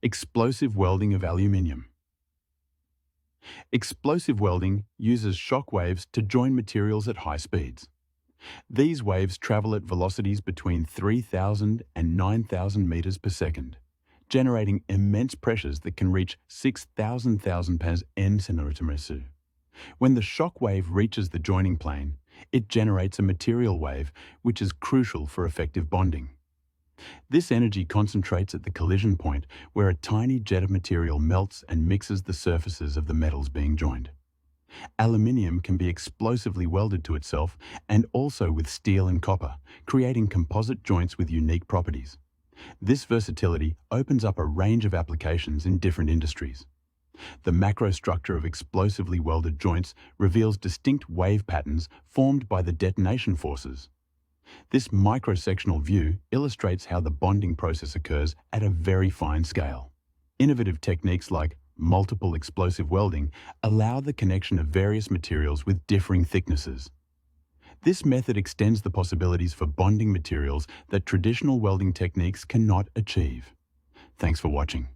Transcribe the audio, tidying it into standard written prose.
Explosive welding of aluminium. Explosive welding uses shock waves to join materials at high speeds. These waves travel at velocities between 3,000 and 9,000 meters per second, generating immense pressures that can reach 6,000 pounds n centimeter. When the shock wave reaches the joining plane, it generates a material wave, which is crucial for effective bonding. This energy concentrates at the collision point, where a tiny jet of material melts and mixes the surfaces of the metals being joined. Aluminium can be explosively welded to itself and also with steel and copper, creating composite joints with unique properties. This versatility opens up a range of applications in different industries. The macrostructure of explosively welded joints reveals distinct wave patterns formed by the detonation forces. This microsectional view illustrates how the bonding process occurs at a very fine scale. Innovative techniques like multiple explosive welding allow the connection of various materials with differing thicknesses. This method extends the possibilities for bonding materials that traditional welding techniques cannot achieve. Thanks for watching.